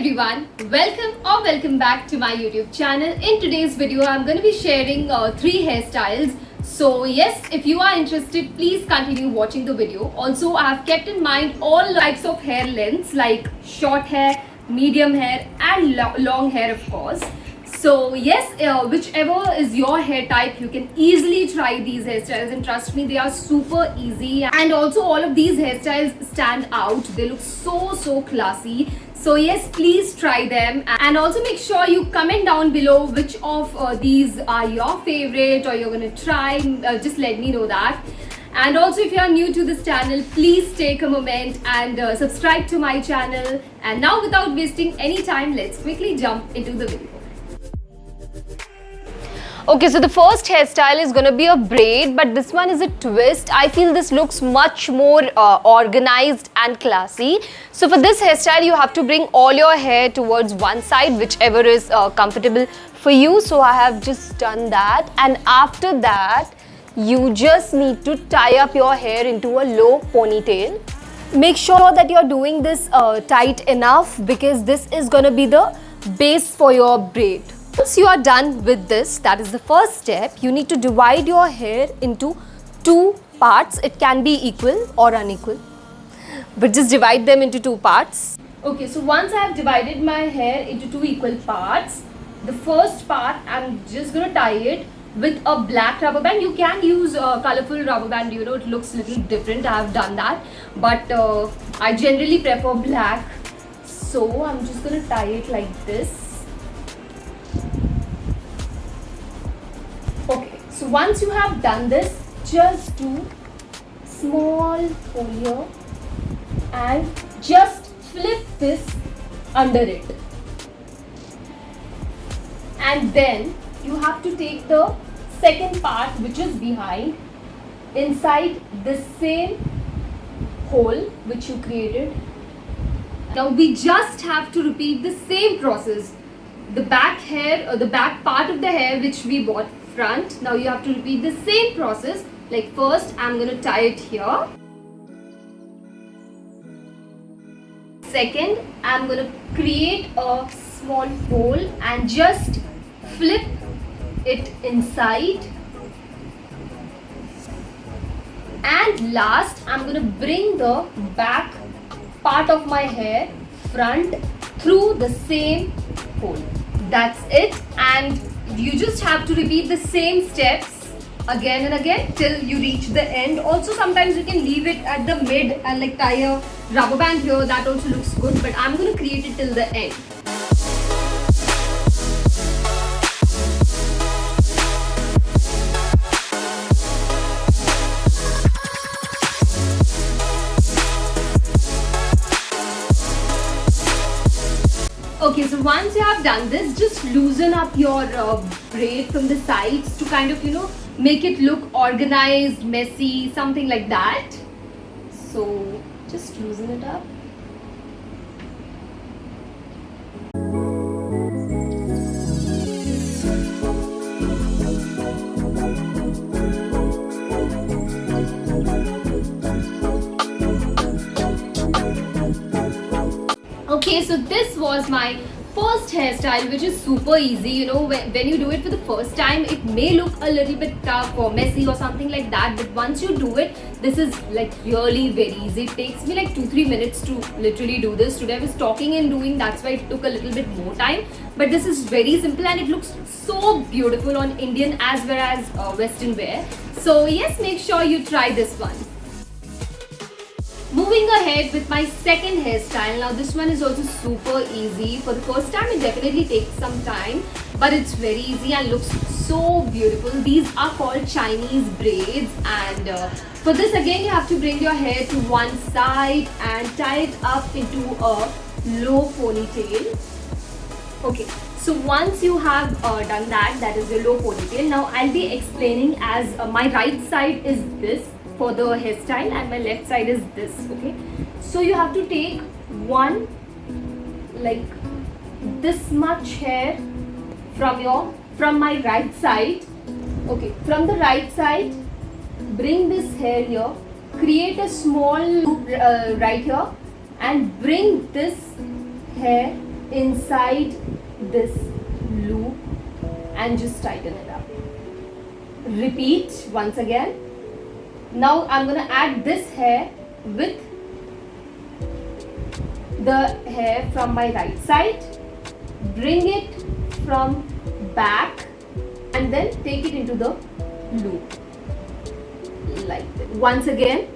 everyone, welcome back to my YouTube channel. In today's video I'm going to be sharing 3 hairstyles. So yes, if you are interested, please continue watching the video. Also, I have kept in mind all types of hair lengths like short hair, medium hair and long hair of course. So yes, whichever is your hair type, you can easily try these hairstyles, and trust me, they are super easy. And also all of these hairstyles stand out. They look so classy. So yes, please try them, and also make sure you comment down below which of these are your favorite or you're gonna try. Just let me know that. And also, if you are new to this channel, please take a moment and subscribe to my channel. And now, without wasting any time, let's quickly jump into the video. Okay, so the first hairstyle is going to be a braid, but this one is a twist. I feel this looks much more organized and classy. So for this hairstyle, you have to bring all your hair towards one side, whichever is comfortable for you. So I have just done that, and after that, you just need to tie up your hair into a low ponytail. Make sure that you're doing this tight enough, because this is going to be the base for your braid. Once you are done with this, that is the first step, you need to divide your hair into 2 parts. It can be equal or unequal, but just divide them into 2 parts. Okay, so once I have divided my hair into 2 equal parts, the first part I'm just going to tie it with a black rubber band. You can use a colorful rubber band, you know, it looks a little different. I have done that, but I generally prefer black. So I'm just going to tie it like this. Okay, so once you have done this, just do small hole here and just flip this under it. And then you have to take the second part, which is behind, inside the same hole which you created. Now we just have to repeat the same process. The back hair, or the back part of the hair which we bought front, now you have to repeat the same process. Like first I'm going to tie it here. Second, I'm going to create a small hole and just flip it inside. And last, I'm going to bring the back part of my hair front through the same hole. That's it, and you just have to repeat the same steps again and again till you reach the end. Also, sometimes you can leave it at the mid and like tie a rubber band here. That also looks good, but I'm going to create it till the end. Okay, so once you have done this, just loosen up your braid from the sides to kind of, you know, make it look organized, messy, something like that. So just loosen it up. Okay, so this was my first hairstyle, which is super easy. You know, when you do it for the first time, it may look a little bit tough or messy or something like that, but once you do it, this is like really very easy. It takes me like 2-3 minutes to literally do this. Today I was talking and doing, that's why it took a little bit more time, but this is very simple and it looks so beautiful on Indian as well as Western wear. So yes, make sure you try this one. Moving ahead with my second hairstyle. Now this one is also super easy. For the first time, it definitely takes some time, but it's very easy and looks so beautiful. These are called Chinese braids, and for this again you have to bring your hair to one side and tie it up into a low ponytail. Okay, so once you have done that, that is your low ponytail. Now I'll be explaining as my right side is this for the hairstyle and my left side is this. Okay, so you have to take one, like this much hair from my right side. Okay, from the right side, bring this hair here, create a small loop right here and bring this hair inside this loop and just tighten it up. Repeat once again. Now I'm gonna add this hair with the hair from my right side, bring it from back and then take it into the loop like this. Once again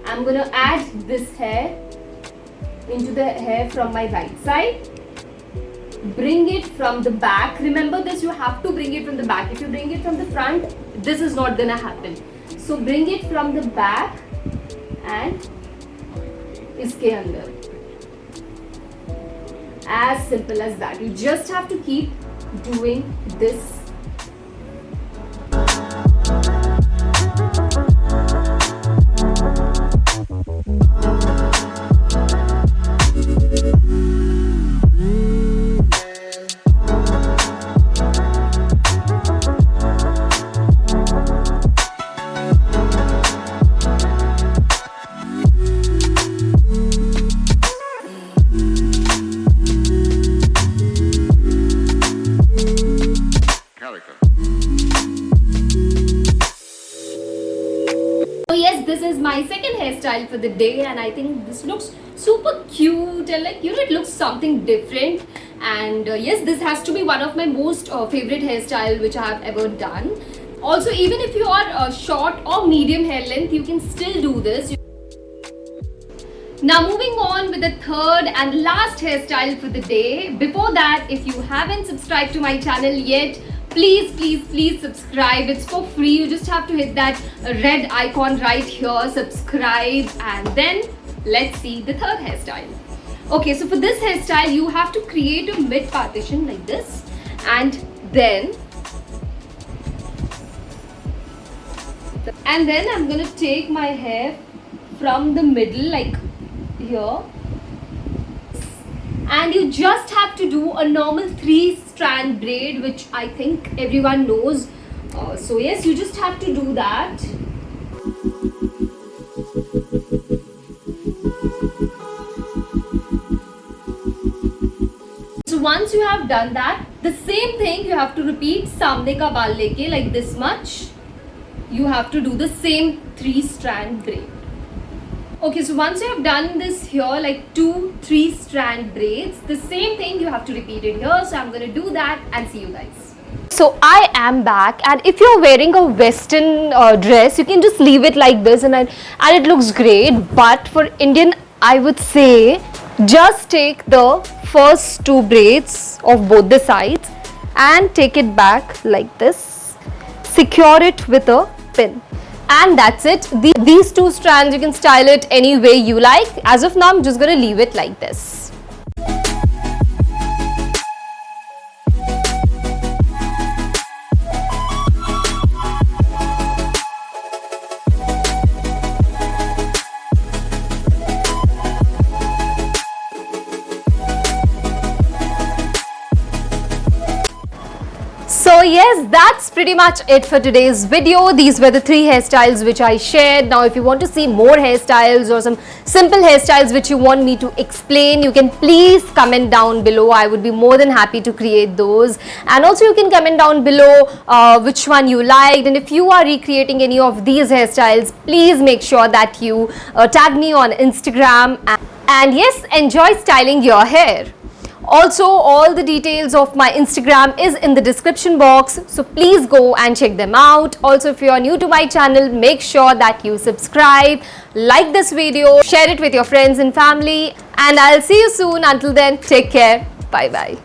I'm gonna add this hair into the hair from my right side, bring it from the back. Remember this, you have to bring it from the back. If you bring it from the front, this is not gonna happen. So bring it from the back and iske andar. As simple as that. You just have to keep doing this. So yes, this is my second hairstyle for the day, and I think this looks super cute and like, you know, it looks something different. And yes, this has to be one of my most favorite hairstyle which I have ever done. Also, even if you are short or medium hair length, you can still do this. Now moving on with the third and last hairstyle for the day. Before that, if you haven't subscribed to my channel yet, please subscribe. It's for free. You just have to hit that red icon right here, subscribe, and then let's see the third hairstyle. Okay, so for this hairstyle you have to create a mid partition like this, and then I'm gonna take my hair from the middle like here, and you just have to do a normal 3-strand braid, which I think everyone knows. So yes, you just have to do that. So once you have done that, the same thing you have to repeat. Samne ka baal leke like this much, you have to do the same 3-strand braid. Okay, so once you have done this here, like 2 3-strand braids, the same thing you have to repeat it here. So I'm gonna do that and see you guys. So I am back, and if you're wearing a western dress, you can just leave it like this and it looks great. But for Indian, I would say just take the first 2 braids of both the sides and take it back like this. Secure it with a pin. And that's it. These 2 strands, you can style it any way you like. As of now, I'm just gonna leave it like this. So yes, that's pretty much it for today's video. These were the 3 hairstyles which I shared. Now if you want to see more hairstyles or some simple hairstyles which you want me to explain, you can please comment down below. I would be more than happy to create those. And also you can comment down below which one you liked, and if you are recreating any of these hairstyles, please make sure that you tag me on Instagram, and yes, enjoy styling your hair. Also, all the details of my Instagram is in the description box, so please go and check them out. Also, if you are new to my channel, make sure that you subscribe, like this video, share it with your friends and family, and I'll see you soon. Until then, take care. Bye bye.